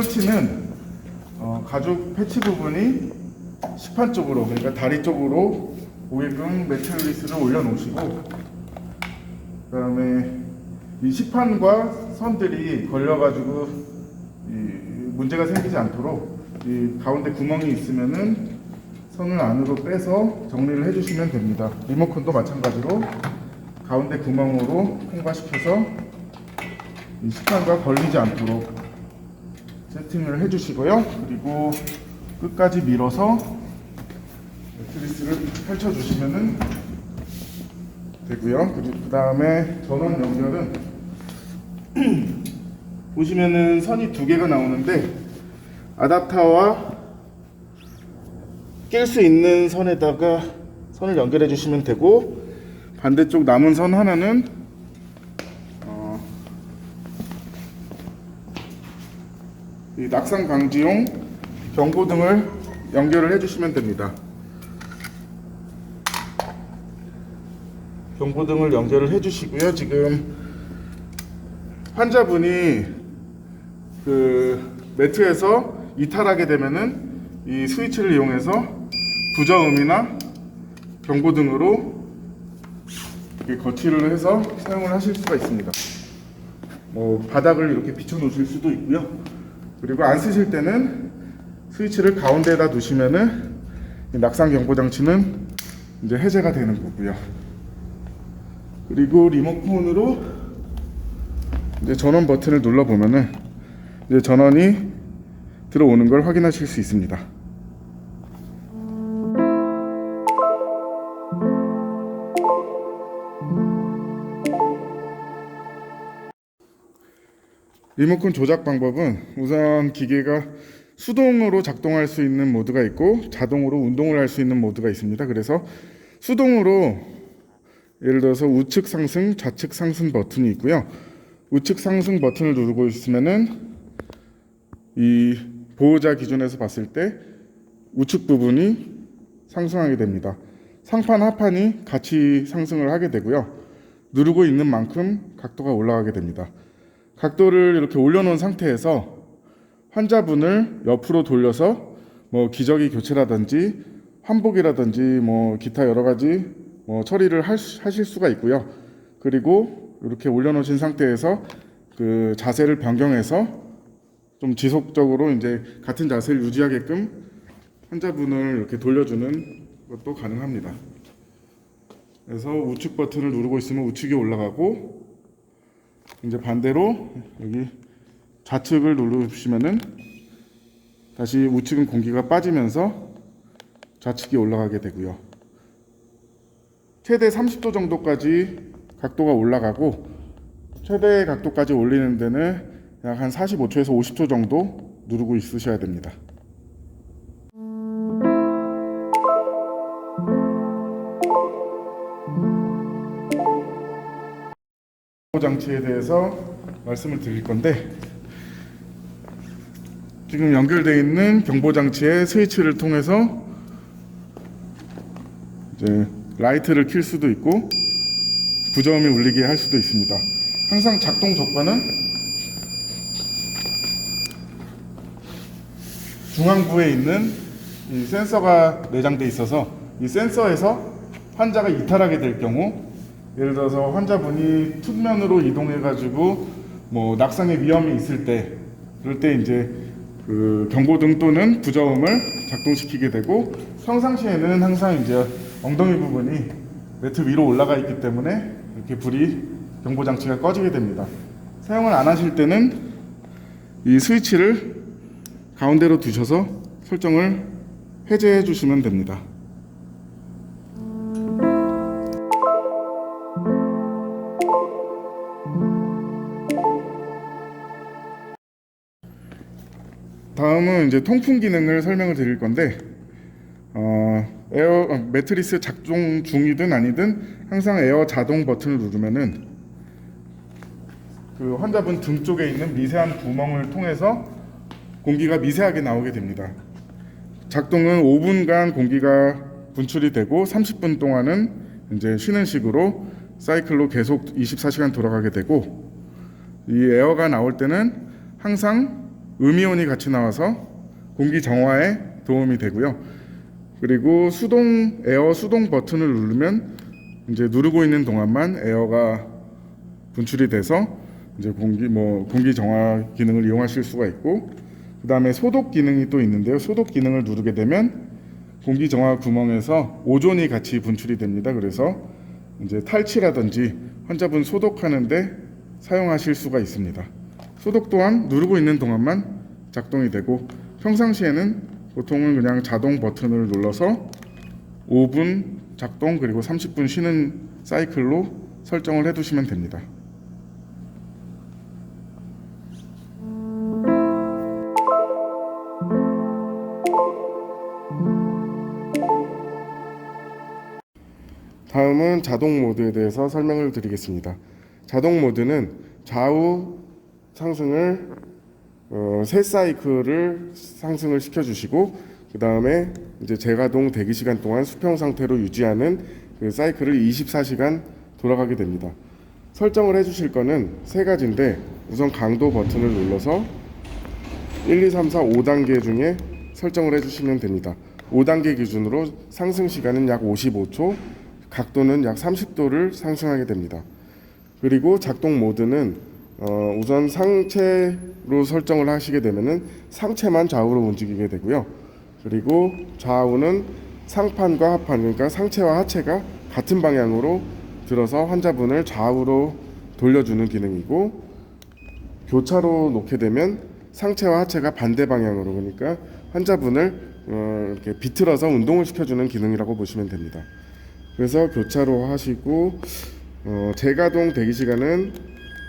설치는 가죽 패치 부분이 시판 쪽으로, 그러니까 다리 쪽으로 오게끔 매트리스를 올려놓으시고, 그 다음에 이 시판과 선들이 걸려가지고 문제가 생기지 않도록 이 가운데 구멍이 있으면은 선을 안으로 빼서 정리를 해주시면 됩니다. 리모컨도 마찬가지로 가운데 구멍으로 통과시켜서 이 시판과 걸리지 않도록 세팅을 해주시고요. 그리고 끝까지 밀어서 매트리스를 펼쳐주시면 되고요. 그리고 그 다음에 전원 연결은 보시면은 선이 두 개가 나오는데, 아답터와 낄 수 있는 선에다가 선을 연결해 주시면 되고, 반대쪽 남은 선 하나는 이 낙상 방지용 경고등을 연결을 해주시면 됩니다. 경고등을 연결을 해주시고요. 지금 환자분이 그 매트에서 이탈하게 되면은 이 스위치를 이용해서 부저음이나 경고등으로 거치를 해서 사용을 하실 수가 있습니다. 바닥을 이렇게 비춰 놓으실 수도 있고요. 그리고 안 쓰실 때는 스위치를 가운데에다 두시면은 낙상 경보 장치는 이제 해제가 되는 거고요. 그리고 리모컨으로 이제 전원 버튼을 눌러 보면은 이제 전원이 들어오는 걸 확인하실 수 있습니다. 리모컨 조작 방법은 우선 기계가 수동으로 작동할 수 있는 모드가 있고 자동으로 운동을 할 수 있는 모드가 있습니다. 그래서 수동으로 예를 들어서 우측 상승, 좌측 상승 버튼이 있고요. 우측 상승 버튼을 누르고 있으면은 이 보호자 기준에서 봤을 때 우측 부분이 상승하게 됩니다. 상판, 하판이 같이 상승을 하게 되고요. 누르고 있는 만큼 각도가 올라가게 됩니다. 각도를 이렇게 올려놓은 상태에서 환자분을 옆으로 돌려서 기저귀 교체라든지 환복이라든지 기타 여러 가지 처리를 하실 수가 있고요. 그리고 이렇게 올려놓으신 상태에서 그 자세를 변경해서 좀 지속적으로 이제 같은 자세를 유지하게끔 환자분을 이렇게 돌려주는 것도 가능합니다. 그래서 우측 버튼을 누르고 있으면 우측이 올라가고, 이제 반대로 여기 좌측을 누르시면은 다시 우측은 공기가 빠지면서 좌측이 올라가게 되고요. 최대 30도 정도까지 각도가 올라가고, 최대 각도까지 올리는 데는 약 한 45초에서 50초 정도 누르고 있으셔야 됩니다. 장치에 대해서 말씀을 드릴 건데, 지금 연결되어 있는 경보 장치의 스위치를 통해서 이제 라이트를 킬 수도 있고 부저음이 울리게 할 수도 있습니다. 항상 작동 조건은 중앙부에 있는 이 센서가 내장되어 있어서, 이 센서에서 환자가 이탈하게 될 경우, 예를 들어서 환자분이 측면으로 이동해 가지고 낙상의 위험이 있을 때, 그럴 때 이제 그 경고등 또는 부저음을 작동시키게 되고, 평상시에는 항상 이제 엉덩이 부분이 매트 위로 올라가 있기 때문에 이렇게 불이 경보 장치가 꺼지게 됩니다. 사용을 안 하실 때는 이 스위치를 가운데로 두셔서 설정을 해제해 주시면 됩니다. 다음은 이제 통풍 기능을 설명을 드릴 건데, 매트리스 작동 중이든 아니든 항상 에어 자동 버튼을 누르면은 그 환자분 등 쪽에 있는 미세한 구멍을 통해서 공기가 미세하게 나오게 됩니다. 작동은 5분간 공기가 분출이 되고 30분 동안은 이제 쉬는 식으로 사이클로 계속 24시간 돌아가게 되고, 이 에어가 나올 때는 항상 음이온이 같이 나와서 공기 정화에 도움이 되고요. 그리고 에어 수동 버튼을 누르면 이제 누르고 있는 동안만 에어가 분출이 돼서 이제 공기 정화 기능을 이용하실 수가 있고, 그 다음에 소독 기능이 또 있는데요. 소독 기능을 누르게 되면 공기 정화 구멍에서 오존이 같이 분출이 됩니다. 그래서 이제 탈취라든지 환자분 소독하는데 사용하실 수가 있습니다. 소독 또한 누르고 있는 동안만 작동이 되고, 평상시에는 보통은 그냥 자동 버튼을 눌러서 5분 작동 그리고 30분 쉬는 사이클로 설정을 해두시면 됩니다. 다음은 자동 모드에 대해서 설명을 드리겠습니다. 자동 모드는 좌우 상승을 세 사이클을 상승을 시켜주시고, 그 다음에 이제 재가동 대기 시간 동안 수평 상태로 유지하는 그 사이클을 24시간 돌아가게 됩니다. 설정을 해주실 거는 세 가지인데, 우선 강도 버튼을 눌러서 1, 2, 3, 4, 5단계 중에 설정을 해주시면 됩니다. 5단계 기준으로 상승 시간은 약 55초, 각도는 약 30도를 상승하게 됩니다. 그리고 작동 모드는 우선 상체로 설정을 하시게 되면은 상체만 좌우로 움직이게 되고요. 그리고 좌우는 상판과 하판, 그러니까 상체와 하체가 같은 방향으로 들어서 환자분을 좌우로 돌려주는 기능이고, 교차로 놓게 되면 상체와 하체가 반대 방향으로, 그러니까 환자분을 이렇게 비틀어서 운동을 시켜주는 기능이라고 보시면 됩니다. 그래서 교차로 하시고, 재가동 대기 시간은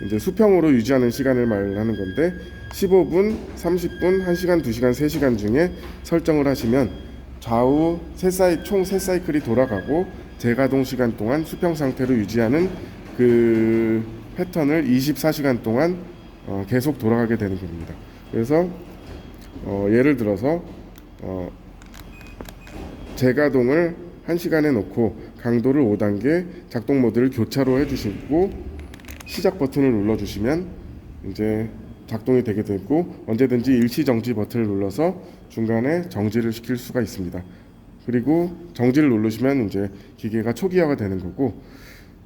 이제 수평으로 유지하는 시간을 말하는 건데, 15분, 30분, 1시간, 2시간, 3시간 중에 설정을 하시면 좌우 총 3사이클이 돌아가고, 재가동 시간 동안 수평 상태로 유지하는 그 패턴을 24시간 동안 계속 돌아가게 되는 겁니다. 그래서 예를 들어서 재가동을 1시간에 놓고 강도를 5단계, 작동 모드를 교차로 해주시고 시작 버튼을 눌러주시면 이제 작동이 되게 되고, 언제든지 일시 정지 버튼을 눌러서 중간에 정지를 시킬 수가 있습니다. 그리고 정지를 누르시면 이제 기계가 초기화가 되는 거고,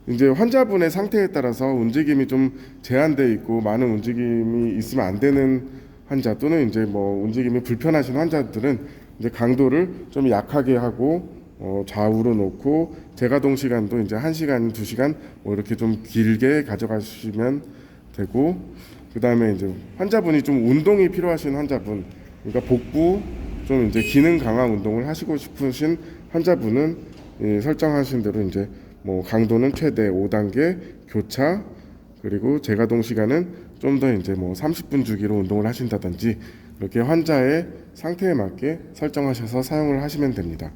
이제 환자분의 상태에 따라서 움직임이 좀 제한되어 있고 많은 움직임이 있으면 안 되는 환자, 또는 이제 움직임이 불편하신 환자들은 이제 강도를 좀 약하게 하고 좌우로 놓고, 재가동 시간도 이제 1시간, 2시간 이렇게 좀 길게 가져가시면 되고, 그 다음에 이제 환자분이 좀 운동이 필요하신 환자분, 그러니까 복부 좀 이제 기능 강화 운동을 하시고 싶으신 환자분은 설정하신 대로 이제 강도는 최대 5단계 교차, 그리고 재가동 시간은 좀 더 이제 30분 주기로 운동을 하신다든지, 이렇게 환자의 상태에 맞게 설정하셔서 사용을 하시면 됩니다.